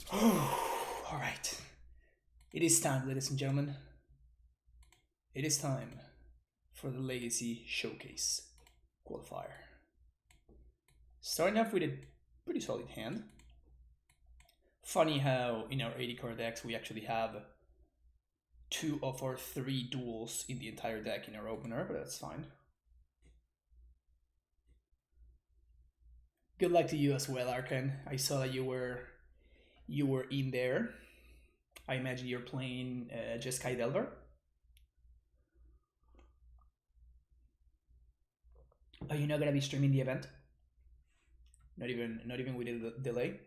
All right. It is time, ladies and gentlemen. It is time for the Legacy Showcase Qualifier. Starting off with a pretty solid hand. Funny how in our 80 card decks we actually have 2 of our 3 duels in the entire deck in our opener, but that's fine. Good luck to you as well, Arkan. I saw that you were in there. I imagine you're playing Jeskai Delver. Are you not gonna be streaming the event? Not even with a delay.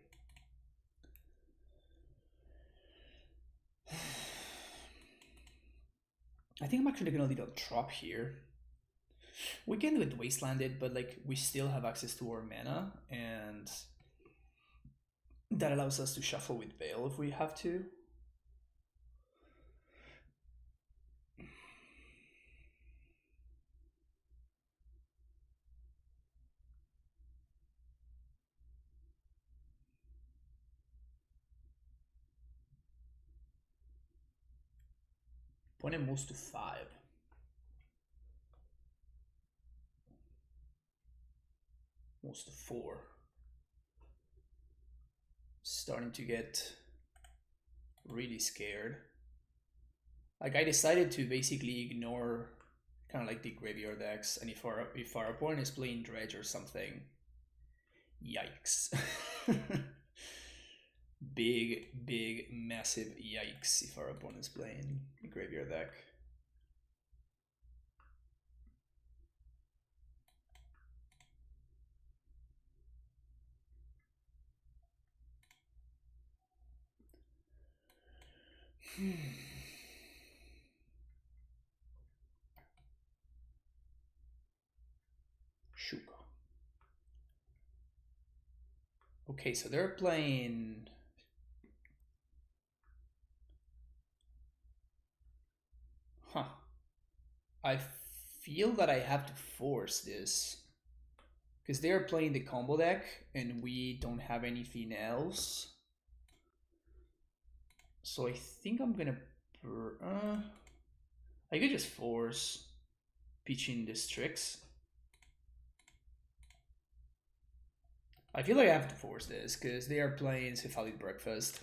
I think I'm actually gonna lead a drop here. We can do it wastelanded, but like we still have access to our mana, and that allows us to shuffle with Veil if we have to. Opponent moves to 5. Moves to 4. Starting to get really scared. Like I decided to basically ignore kind of like the graveyard decks, and if our opponent is playing Dredge or something, yikes. big massive yikes if our opponent's playing a graveyard deck. Shuka. Okay, so they're playing. Huh. I feel that I have to force this. Because they're playing the combo deck and we don't have anything else. So I think I'm gonna. I could just force pitching the Strix. I feel like I have to force this because they are playing Cephalid Breakfast.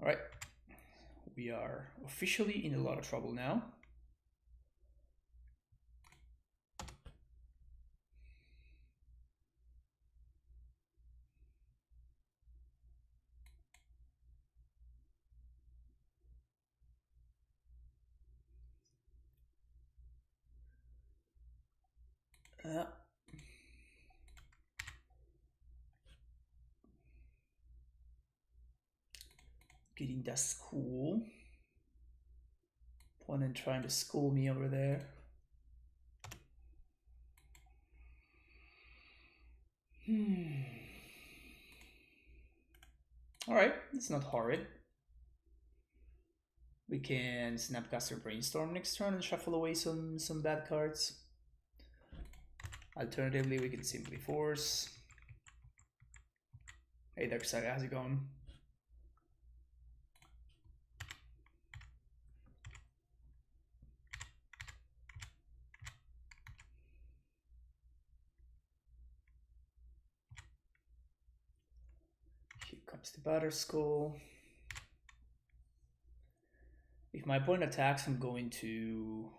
All right, we are officially in a lot of trouble now. Getting that school. Opponent trying to school me over there. Alright, it's not horrid. We can Snapcaster Brainstorm next turn and shuffle away some bad cards. Alternatively, we can simply force. Hey Dark Saga, how's it going? Here comes the Batter Skull. If my opponent attacks, I'm going to...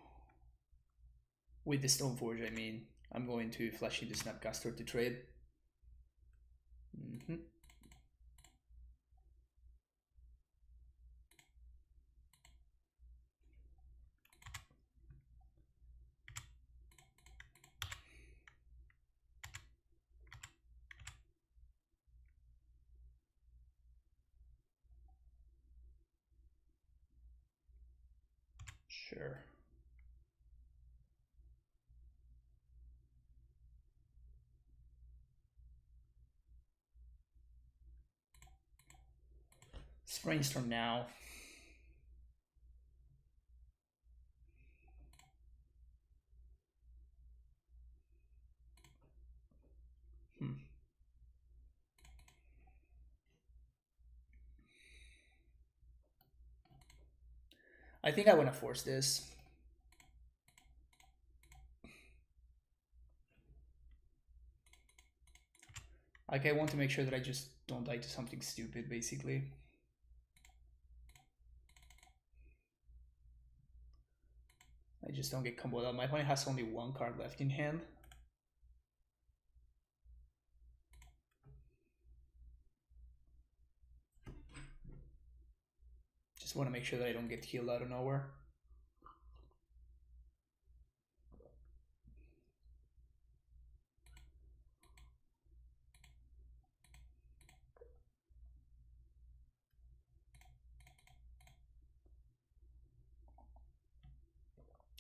With the Stoneforge, I mean. I'm going to flash into Snapcaster to trade. Sure. Let's brainstorm now. I think I want to force this. Like, I want to make sure that I just don't die to something stupid, basically. I just don't get comboed out. My opponent has only one card left in hand. Just want to make sure that I don't get killed out of nowhere.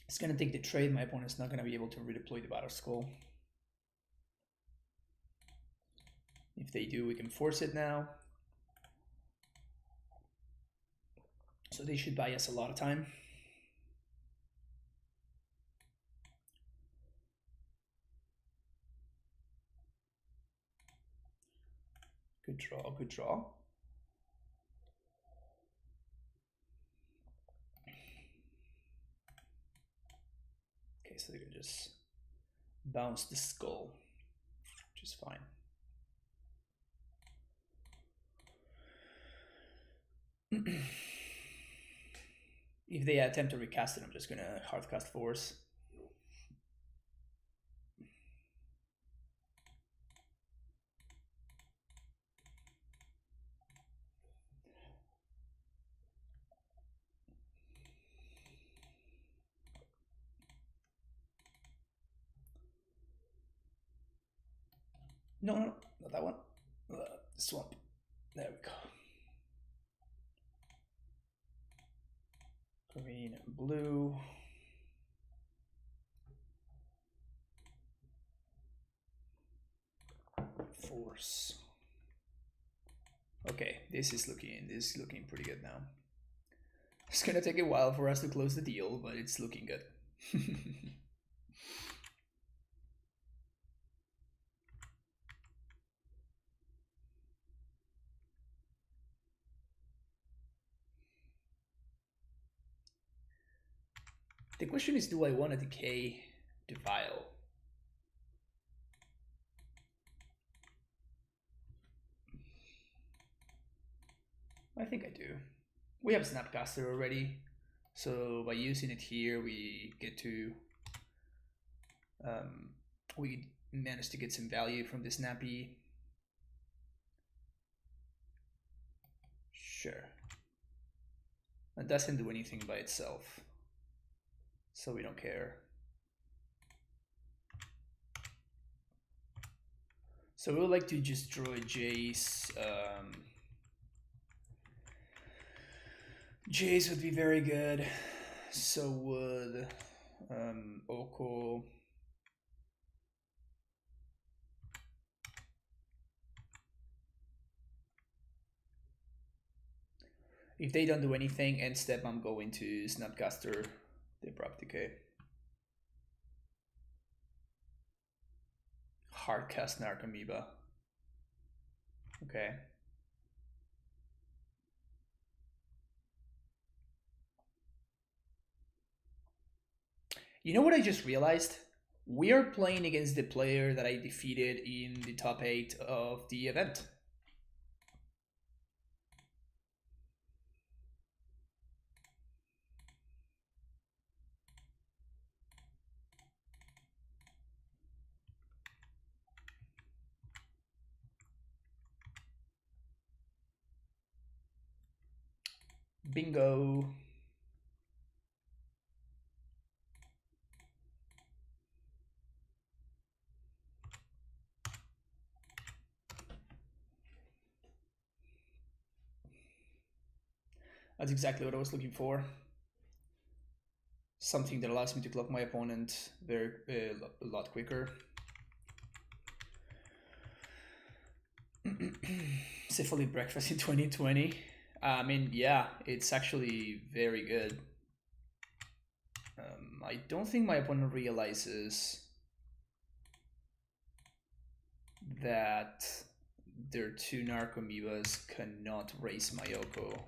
It's going to take the trade. My opponent's not going to be able to redeploy the Battle Skull. If they do, we can force it now. So they should buy us a lot of time. Good draw, good draw. Okay, so they can just bounce the skull, which is fine. If they attempt to recast it, I'm just gonna hardcast force. No, not that one. Swamp. There we go. Green and blue. Force. Okay, this is looking pretty good now. It's gonna take a while for us to close the deal, but it's looking good. The question is, do I want to decay the vial? I think I do. We have Snapcaster already, so by using it here, we get to we managed to get some value from the Snappy. Sure. It doesn't do anything by itself, so we don't care. So we would like to just draw a Jace. Jace would be very good. So would Oko. If they don't do anything, end step, I'm going to Snapcaster the Abrupt Decay. Hardcast Narcomoeba. Okay. You know what I just realized? We are playing against the player that I defeated in the top 8 of the event. Bingo. That's exactly what I was looking for. Something that allows me to clock my opponent a lot quicker. Cephalid breakfast in 2020. I mean, yeah, it's actually very good. I don't think my opponent realizes that their two Narcomoebas cannot raise Mayoko.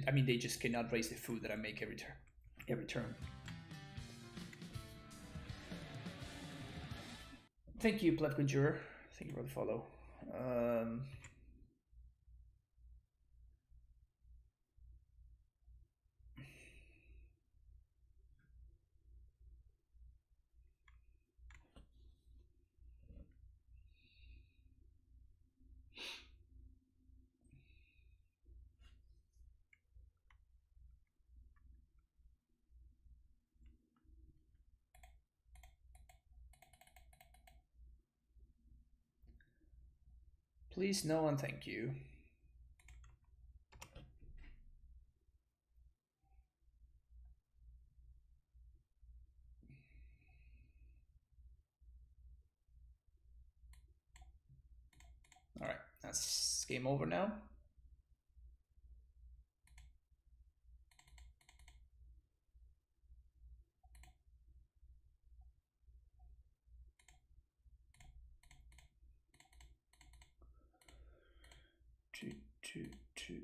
I mean, they just cannot raise the food that I make every turn. Thank you, Pleb Conjurer. Thank you for the follow. Please, no, and thank you. All right, that's game over now. Two.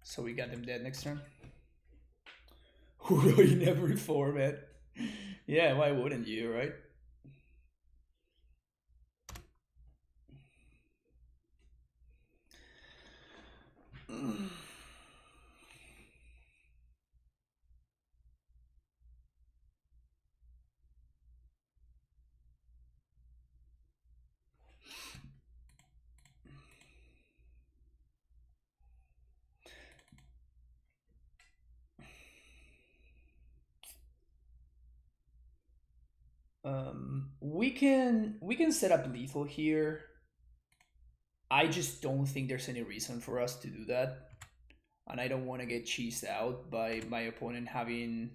So we got them dead next turn. Who you never reform it? Yeah, why wouldn't you, right? We can set up lethal here. I just don't think there's any reason for us to do that, and I don't want to get cheesed out by my opponent having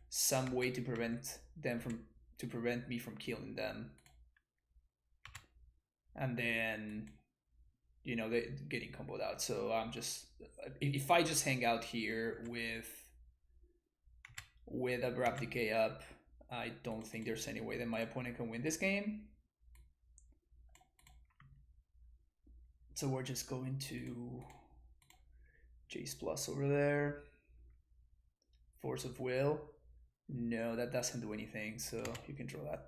some way to prevent me from killing them, and then they getting comboed out. So I'm just, if I just hang out here with Abrupt Decay up, I don't think there's any way that my opponent can win this game. So we're just going to Jace Plus over there. Force of Will. No, that doesn't do anything, so you can draw that.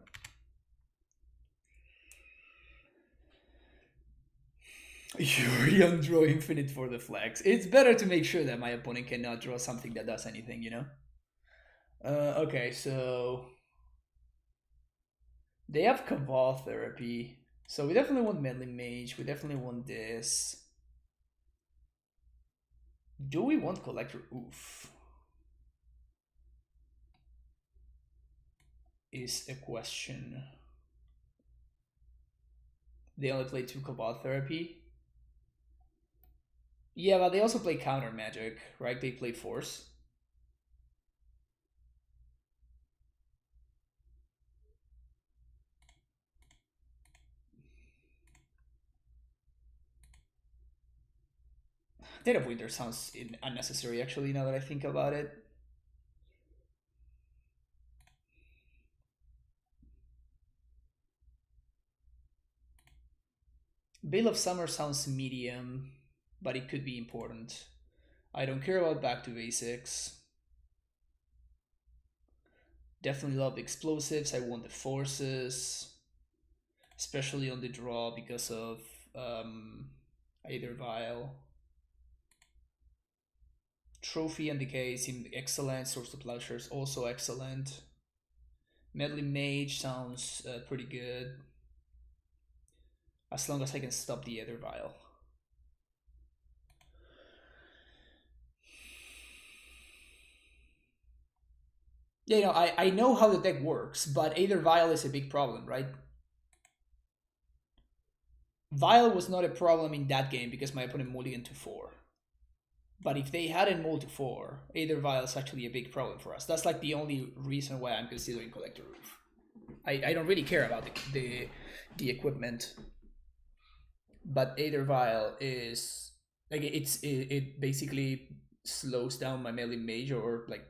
You're young, draw infinite for the flex. It's better to make sure that my opponent cannot draw something that does anything, Okay, so they have Cabal Therapy. So we definitely want Meddling Mage. We definitely want this. Do we want Collector Oof? Is a question. They only play 2 Cabal Therapy. Yeah, but they also play Counter Magic, right? They play Force. Dead of Winter sounds unnecessary, actually, now that I think about it. Veil of Summer sounds medium, but it could be important. I don't care about Back to Basics. Definitely love the explosives. I want the forces, especially on the draw because of Aether Vial. Trophy and Decay seem excellent. Source of Plowshares also excellent. Meddling Mage sounds pretty good, as long as I can stop the Aether Vial. Yeah, I know how the deck works, but Aether Vial is a big problem, right? Vile was not a problem in that game because my opponent mulliganed to 4. But if they hadn't mulled to 4, Aether Vial is actually a big problem for us. That's like the only reason why I'm considering Collector Roof. I don't really care about the equipment, but Aether Vial is like it basically slows down my melee mage or like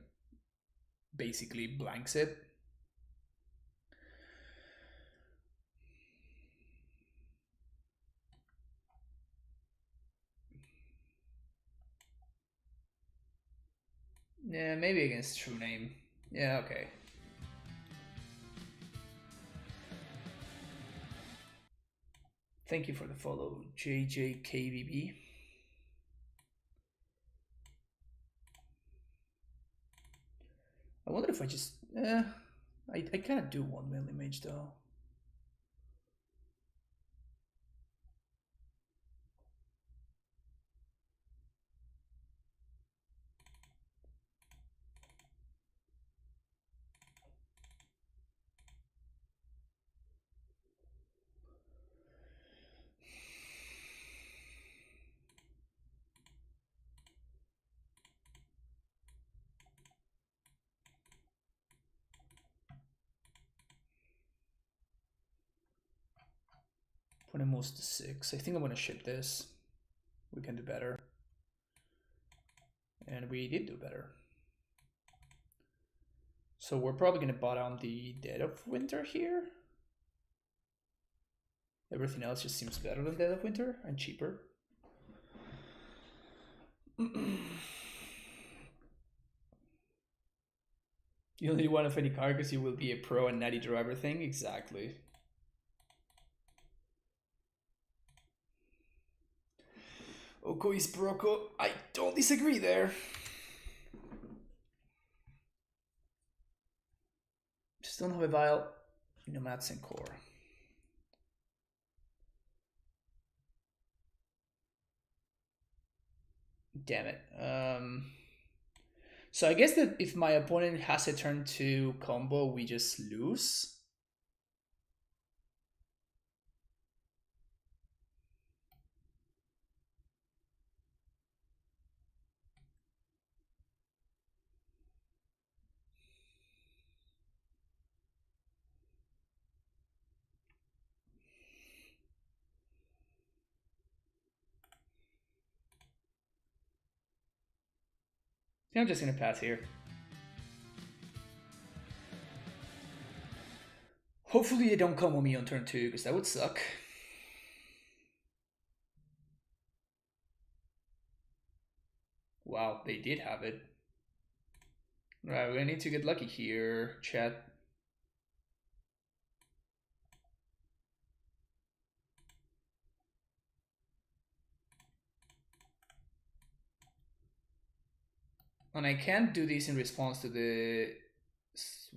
basically blanks it. Yeah, maybe against True Name. Yeah, okay. Thank you for the follow, JJKVB. I wonder if I just... I kind of do want melee mage though. Put him most to 6. I think I'm gonna ship this. We can do better. And we did do better. So we're probably gonna bot on the Dead of Winter here. Everything else just seems better than Dead of Winter and cheaper. You only want a any card because you will be a pro and natty draw everything. Exactly. Oko is Broco. I don't disagree there. Just don't have a vial. Nomads and core. Damn it. So I guess that if my opponent has a turn 2 combo, we just lose. I'm just gonna pass here. Hopefully they don't combo me on turn 2, because that would suck. Wow, they did have it. Right, we're gonna need to get lucky here, chat. And I can't do this in response to the...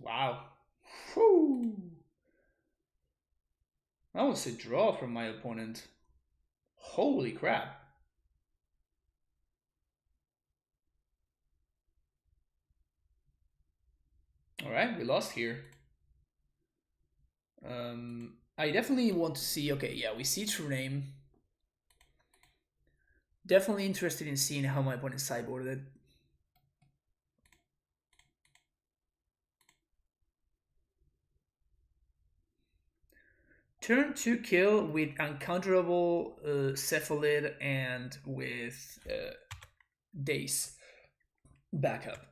Wow. Whew. That was a draw from my opponent. Holy crap. Alright, we lost here. I definitely want to see... Okay, yeah, we see True Name. Definitely interested in seeing how my opponent sideboarded. Turn 2 kill with uncounterable Cephalid and with Dace backup.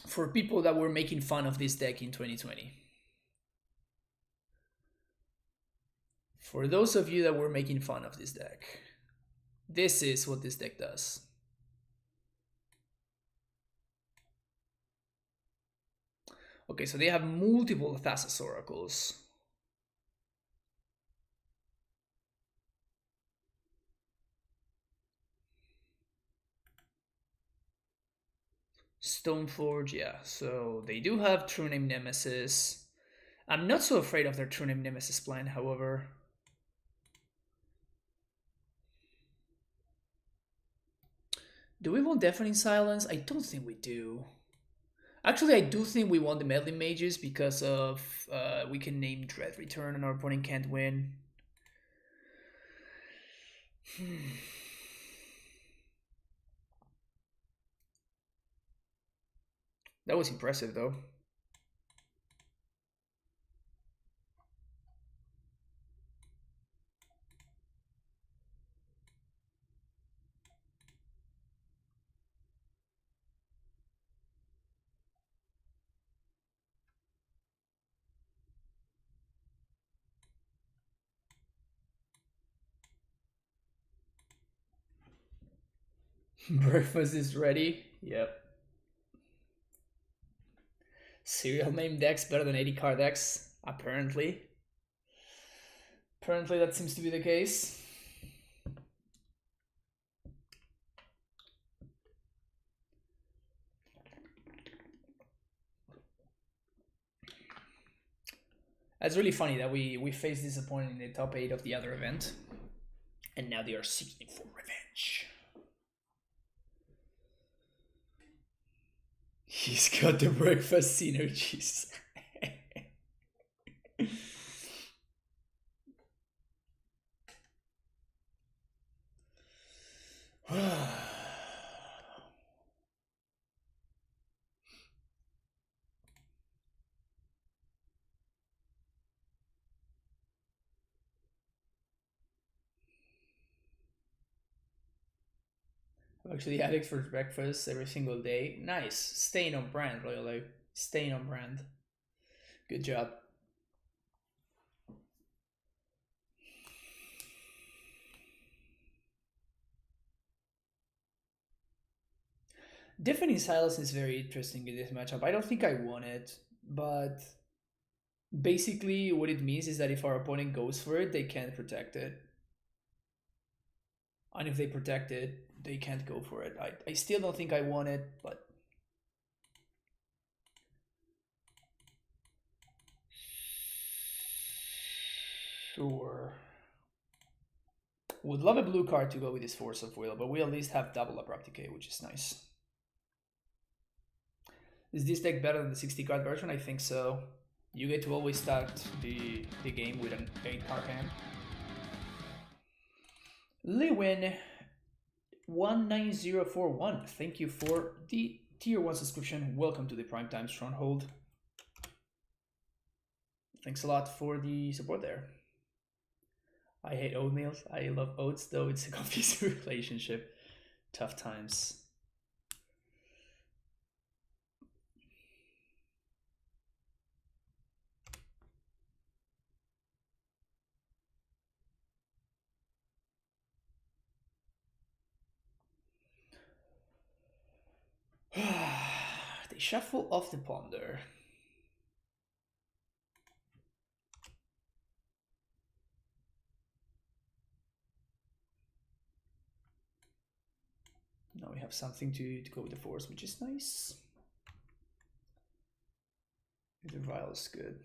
For people that were making fun of this deck in 2020. For those of you that were making fun of this deck, this is what this deck does. Okay, so they have multiple Thassa's Oracles. Stoneforge, yeah. So they do have True Name Nemesis. I'm not so afraid of their True Name Nemesis plan, however. Do we want Deafening Silence? I don't think we do. Actually, I do think we won the meddling mages because of we can name Dread Return and our opponent can't win. That was impressive though. Breakfast is ready. Yep. Serial name decks better than 80 card decks, apparently. Apparently that seems to be the case. It's really funny that we faced this opponent in the top 8 of the other event, and now they are seeking for revenge. He's got the breakfast synergies. Actually, Alex for breakfast every single day. Nice. Staying on brand, really. Staying on brand. Good job. Deafening Silence is very interesting in this matchup. I don't think I won it, but basically what it means is that if our opponent goes for it, they can't protect it. And if they protect it, they can't go for it. I still don't think I won it, but sure. Would love a blue card to go with this Force of Will, but we at least have double Abrupt Decay, which is nice. Is this deck better than the 60 card version? I think so. You get to always start the game with an 8 card hand. Lewin 19041, thank you for the tier 1 subscription. Welcome to the Primetime Stronghold. Thanks a lot for the support there. I hate oatmeal. I love oats, though it's a confusing relationship. Tough times. They shuffle off the ponder. Now we have something to go with the force, which is nice. The vial is good.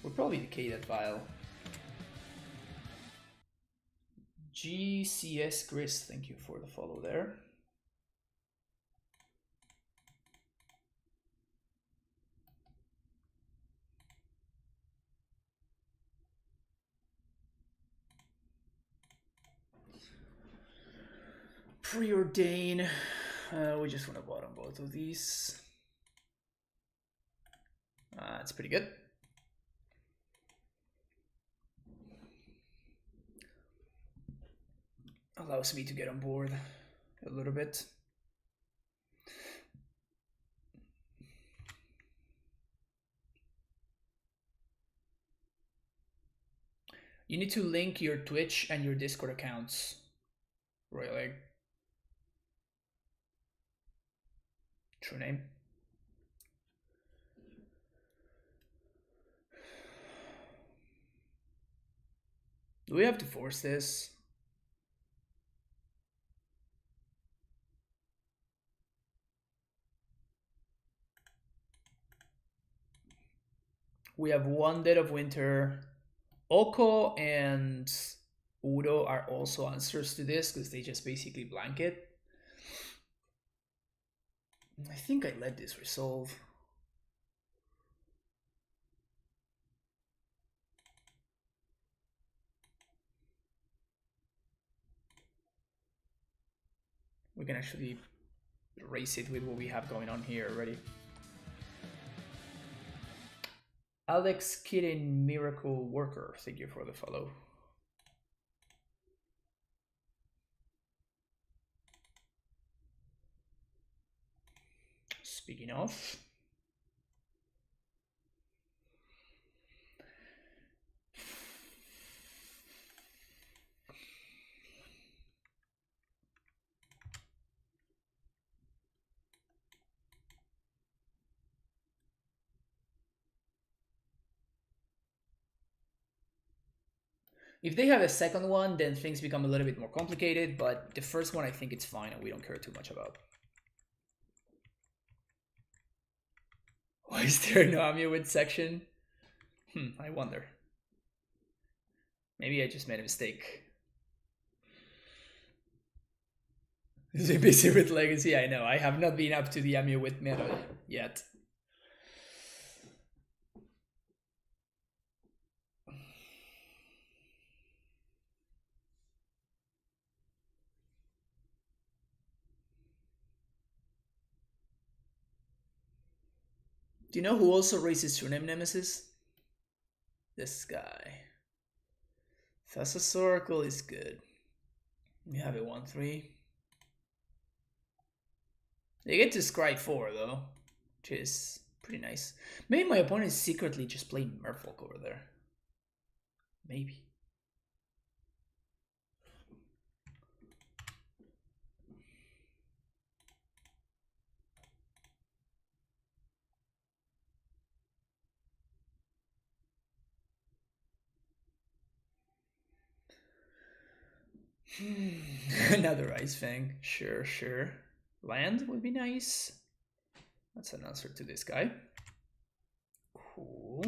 We'll probably decay that vial. GCS Gris, thank you for the follow there. Preordain. We just want to bottom both of these. That's pretty good. Allows me to get on board a little bit. You need to link your Twitch and your Discord accounts. Really? True name. Do we have to force this? We have one Dead of Winter. Oko and Udo are also answers to this because they just basically blanket. I think I let this resolve. We can actually race it with what we have going on here already. Alex Kidding Miracle Worker, thank you for the follow. Speaking of, if they have a second one, then things become a little bit more complicated, but the first one I think it's fine and we don't care too much about. Why is there no Amulet section? I wonder. Maybe I just made a mistake. Is it busy with Legacy? I know. I have not been up to the Amulet meta yet. Do you know who also raises Surname Nemesis? This guy. Thasasoracle is good. You have a 1-3. They get to Scry 4 though, which is pretty nice. Maybe my opponent is secretly just playing Merfolk over there. Maybe. Another Ice Fang. Sure, sure. Land would be nice. That's an answer to this guy. Cool.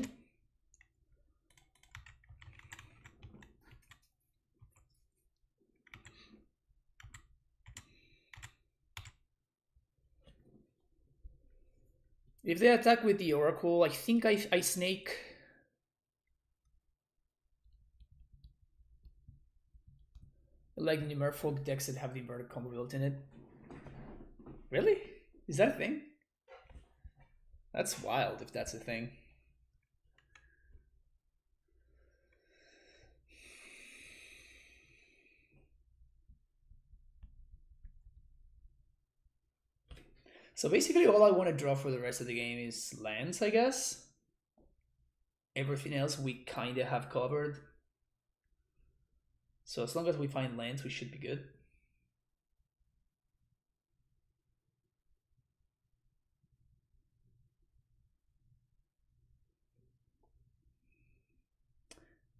If they attack with the Oracle, I think I snake. Like the Merfolk decks that have the inverted combo built in it. Really? Is that a thing? That's wild if that's a thing. So basically all I want to draw for the rest of the game is lands, I guess. Everything else we kind of have covered. So as long as we find lands, we should be good.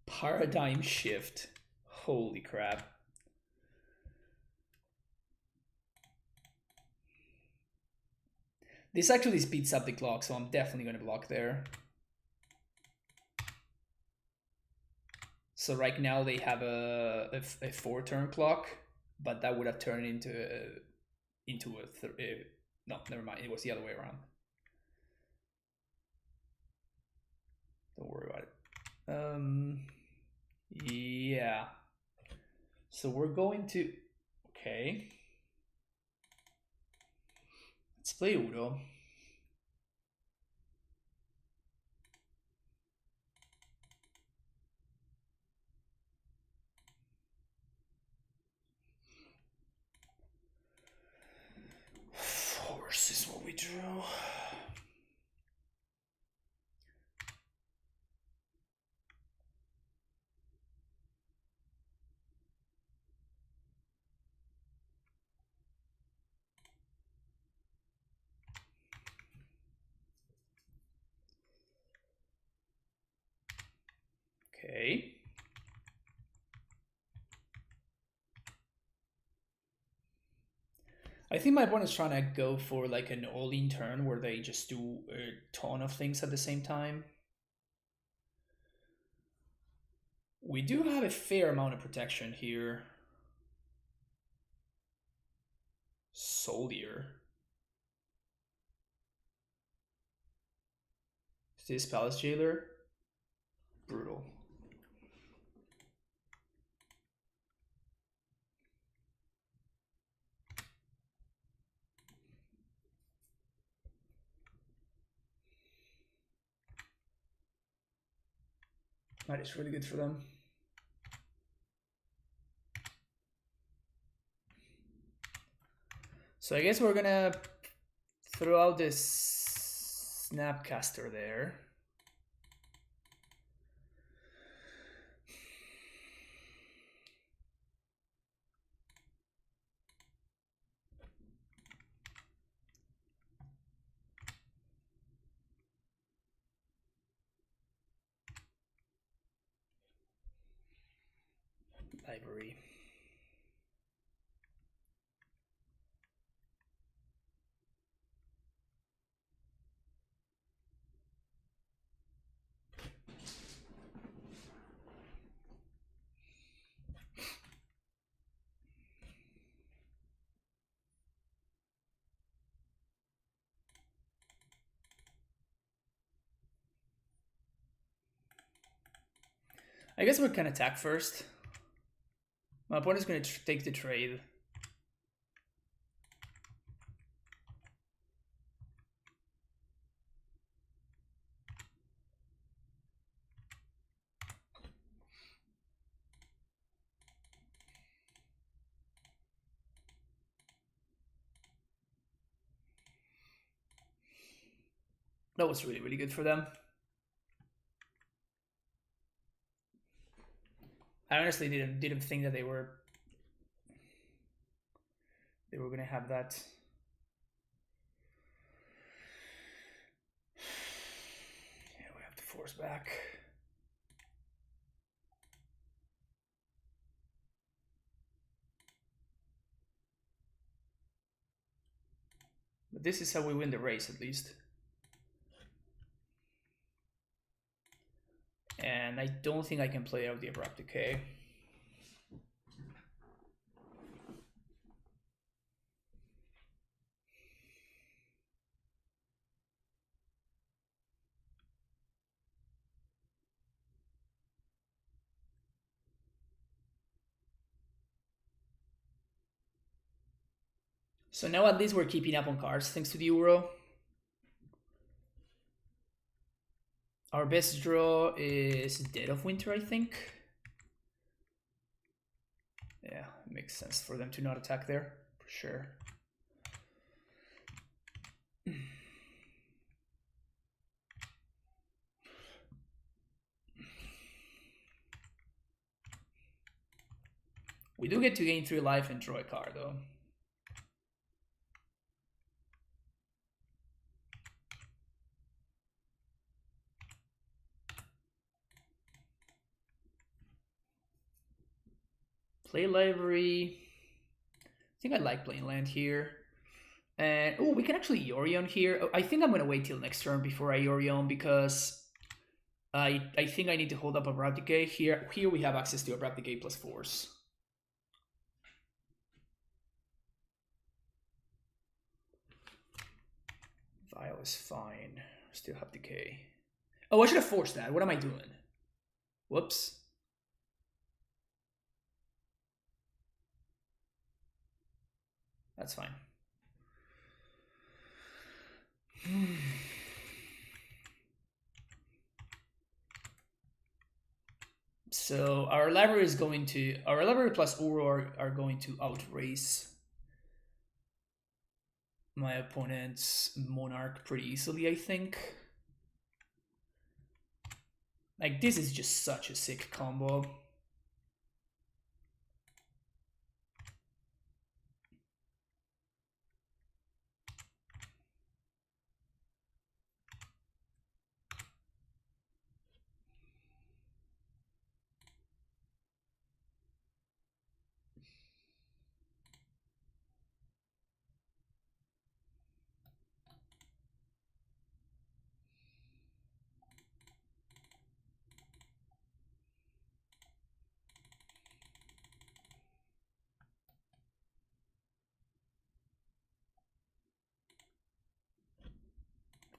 Paradigm shift. Holy crap. This actually speeds up the clock, so I'm definitely going to block there. So right now they have a 4-turn clock, but that would have turned into a no, never mind. It was the other way around. Don't worry about it. Yeah. So we're going to, okay. Let's play Udo. Force is what we drew. Okay. I think my opponent's trying to go for like an all-in turn where they just do a ton of things at the same time. We do have a fair amount of protection here. Soldier. Is this Palace Jailer? Brutal. That is really good for them. So I guess we're gonna throw out this Snapcaster there. Library. I guess we can attack first. My opponent's going to take the trade. That was really, really good for them. I honestly didn't think that they were going to have that. Yeah, we have to force back. But this is how we win the race, at least. And I don't think I can play out the Abrupt Decay. So now at least we're keeping up on cards thanks to the Euro. Our best draw is Dead of Winter, I think. Yeah, it makes sense for them to not attack there, for sure. We do get to gain 3 life and draw a card, though. Play library. I think I like playing land here. And oh, we can actually Yorion here. I think I'm gonna wait till next turn before I Yorion because I think I need to hold up Abrupt Decay. Here we have access to Abrupt Decay plus force. Vial is fine. Still have Decay. Oh, I should have forced that. What am I doing? Whoops. That's fine. So our library is going to, our library plus Uro are going to outrace my opponent's Monarch pretty easily, I think. Like, this is just such a sick combo.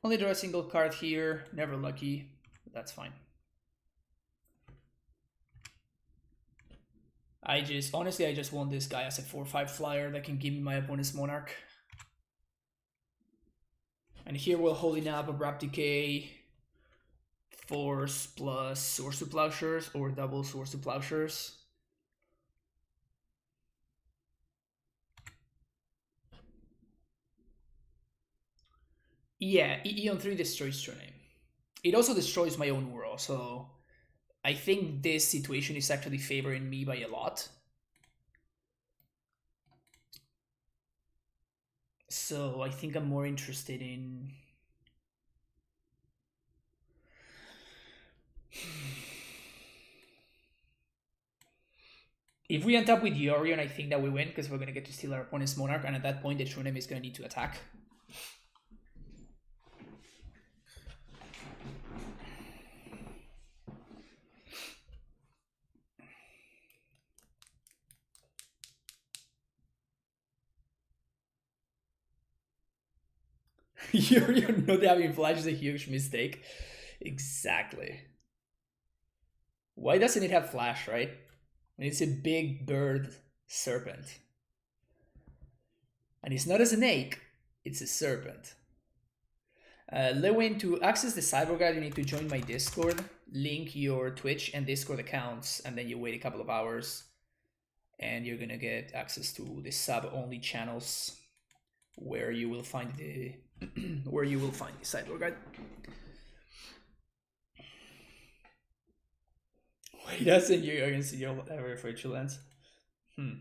Only draw a single card here, never lucky, but that's fine. Honestly, I just want this guy as a 4/5 flyer that can give me my opponent's Monarch. And here we're holding up Abrupt Decay, Force plus Swords to Plowshares, or double Swords to Plowshares. Yeah, Eon 3 destroys your name. It also destroys my own world, so I think this situation is actually favoring me by a lot. So I think I'm more interested in... If we end up with Yorion, I think that we win, because we're going to get to steal our opponent's Monarch, and at that point the True Name is going to need to attack. Yorion not having flash is a huge mistake. Exactly. Why doesn't it have flash, right? I mean, it's a big bird serpent. And it's not a snake, it's a serpent. Lewin, to access the Cyber Guide, you need to join my Discord, link your Twitch and Discord accounts, and then you wait a couple of hours, and you're gonna get access to the sub-only channels where you will find the Cyber Guide. Why doesn't you against your ever virtual lens? All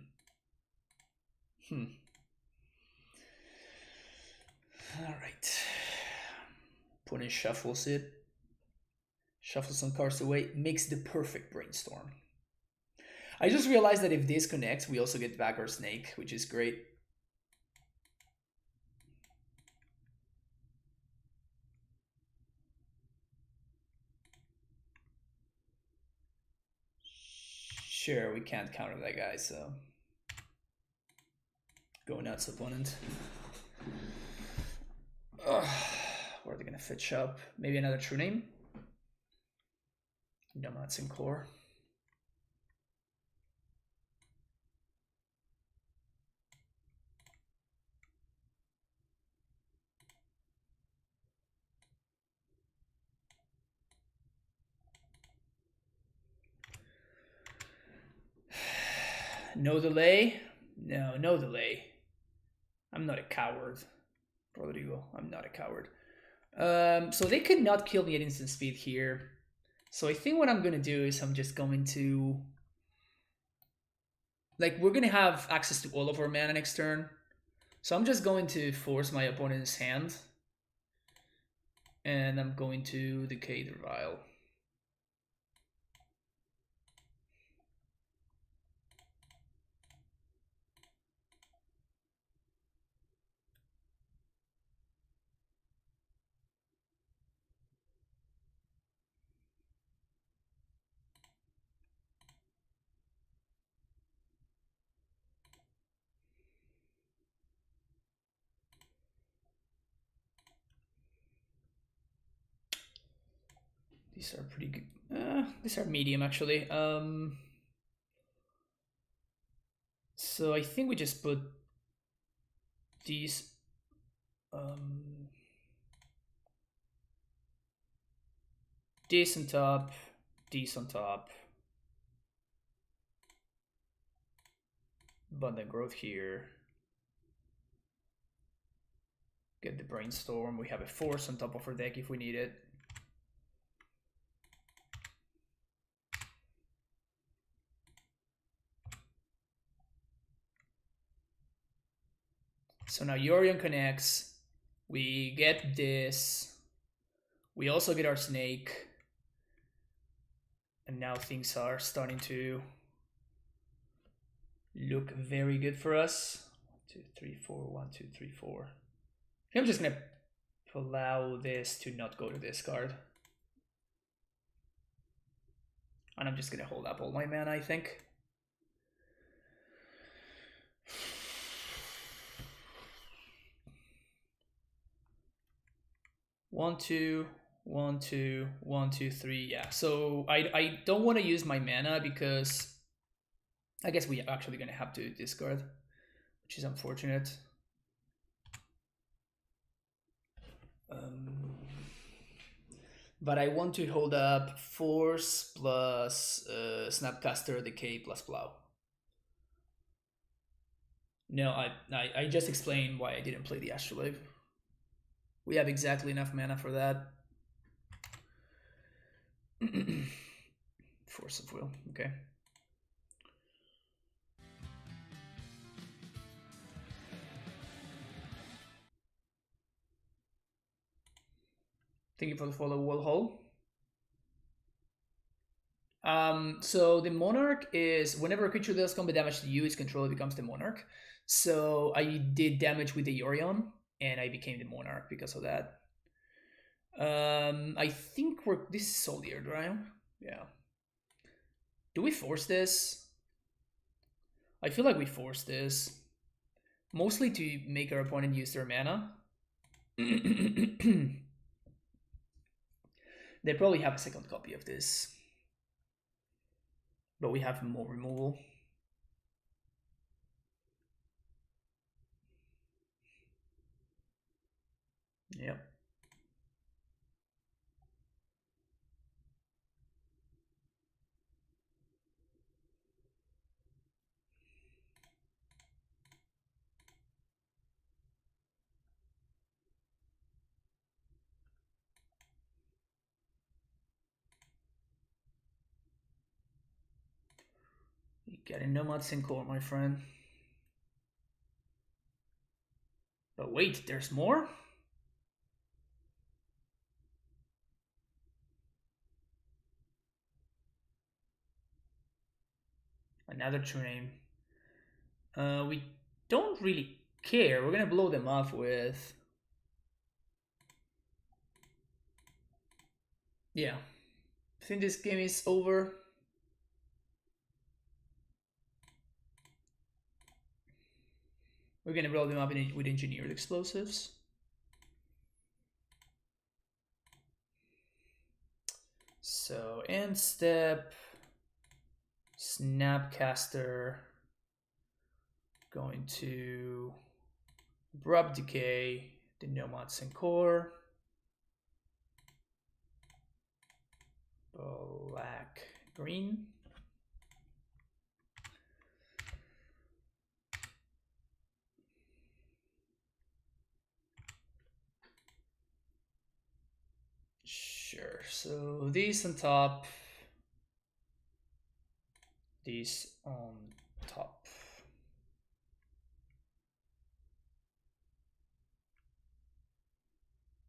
right. Opponent shuffles it. Shuffles some cards away. Makes the perfect brainstorm. I just realized that if this connects, we also get back our snake, which is great. Sure, we can't counter that guy, so... Go nuts, opponent. Ugh. Where are they gonna fetch up? Maybe another True Name? Nomads and Core. No delay? No, no delay. I'm not a coward, Rodrigo. I'm not a coward. So they could not kill me at instant speed here. So I think what I'm gonna do is I'm just going to... Like, we're gonna have access to all of our mana next turn. So I'm just going to force my opponent's hand. And I'm going to decay the Vial. These are pretty good. These are medium, actually. So I think we just put these... this on top, these on top. Abundant Growth here. Get the Brainstorm. We have a Force on top of our deck if we need it. So now Yorion connects. We get this. We also get our Snake. And now things are starting to look very good for us. 1, 2, 3, 4. 1, 2, 3, 4. I'm just gonna allow this to not go to discard. And I'm just gonna hold up all my mana, I think. 1, 2, 1, 2, 1, 2, 3. Yeah, so I don't want to use my mana because I guess we actually gonna have to discard, which is unfortunate. But I want to hold up Force plus Snapcaster, Decay plus Plow. No, I just explained why I didn't play the Astrolabe. We have exactly enough mana for that. Force of Will, okay. Thank you for the follow, Wall Hole. So the Monarch is whenever a creature deals combat damage to you, its controller becomes the Monarch. So I did damage with the Yorion, and I became the Monarch because of that. I think this is Soldier, right? Yeah. Do we force this? I feel like we force this. Mostly to make our opponent use their mana. They probably have a second copy of this. But we have more removal. Yep. You getting Nomads in core, my friend. But wait, there's more? Another true name. We don't really care. We're gonna blow them off with... Yeah. I think this game is over. We're gonna blow them up with engineered explosives. So, end step, Snapcaster, going to Abrupt Decay, the Nomads and Core, black, green. Sure, so these on top, these on top.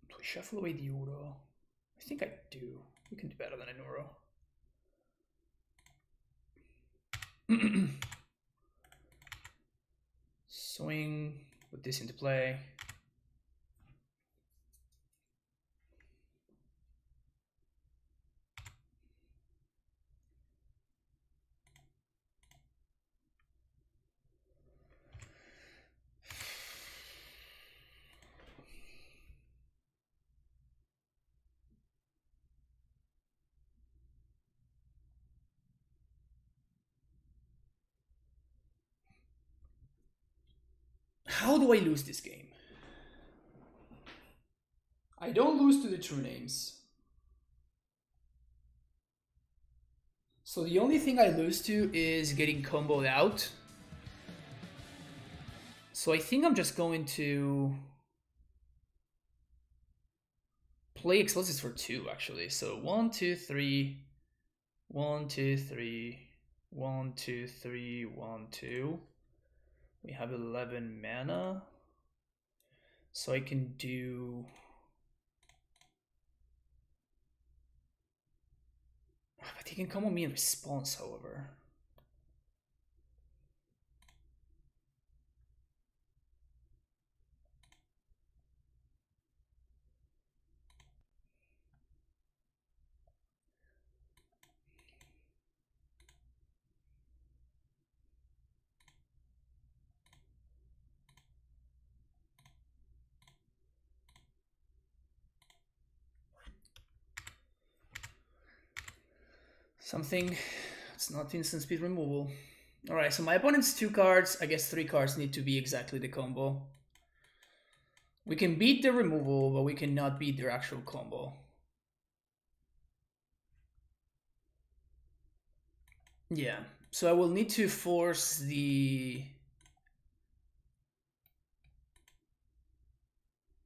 Do we shuffle away the Uro? I think I do. We can do better than an Uro. Swing, put this into play. How do I lose this game? I don't lose to the true names. So the only thing I lose to is getting comboed out. So I think I'm just going to play explosives for 2 actually. So 1, 2, 3, 1, 2, 3, 1, 2, 3, 1, 2. We have 11 mana. So I can do... But he can combo me in response, however. Something that's not instant speed removal. Alright, so my opponent's 2 cards. I guess 3 cards need to be exactly the combo. We can beat the removal, but we cannot beat their actual combo. Yeah, so I will need to force the...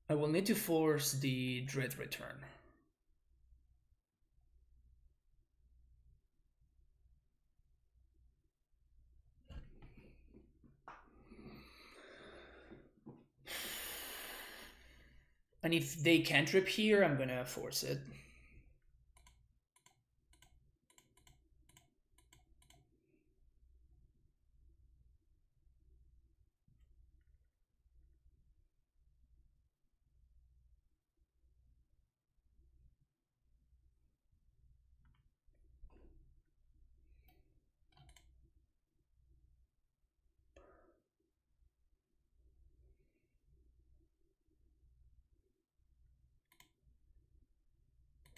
Dread Return. And if they cantrip here, I'm gonna force it.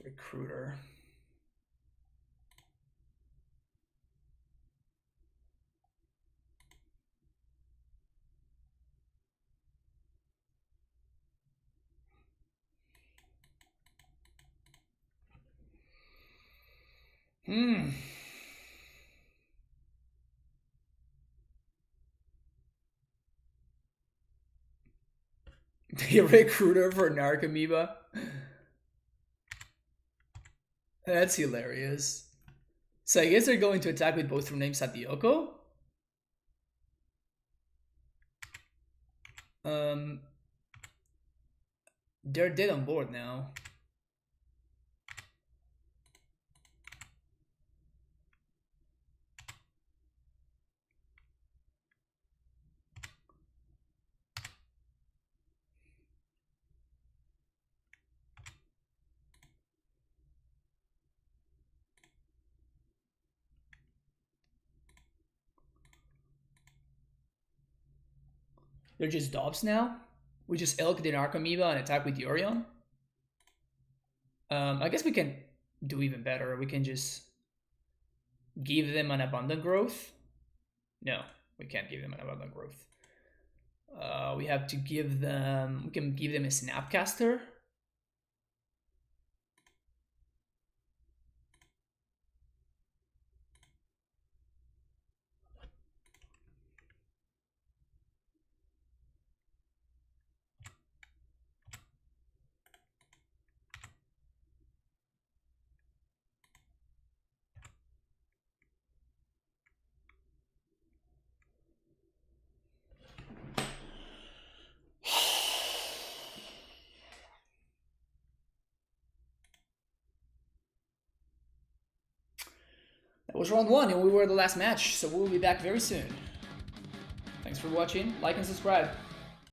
Recruiter. The recruiter for Narcomoeba. That's hilarious. So I guess they're going to attack with both from names Satioko. They're dead on board now. They're just Dobbs now. We just elk the Narcomoeba and attack with Yorion. I guess we can do even better. We can just give them an Abundant Growth. No, we can't give them an Abundant Growth. We have to give them... We can give them a Snapcaster. That was round 1 and we were the last match, so we'll be back very soon. Thanks for watching, like and subscribe.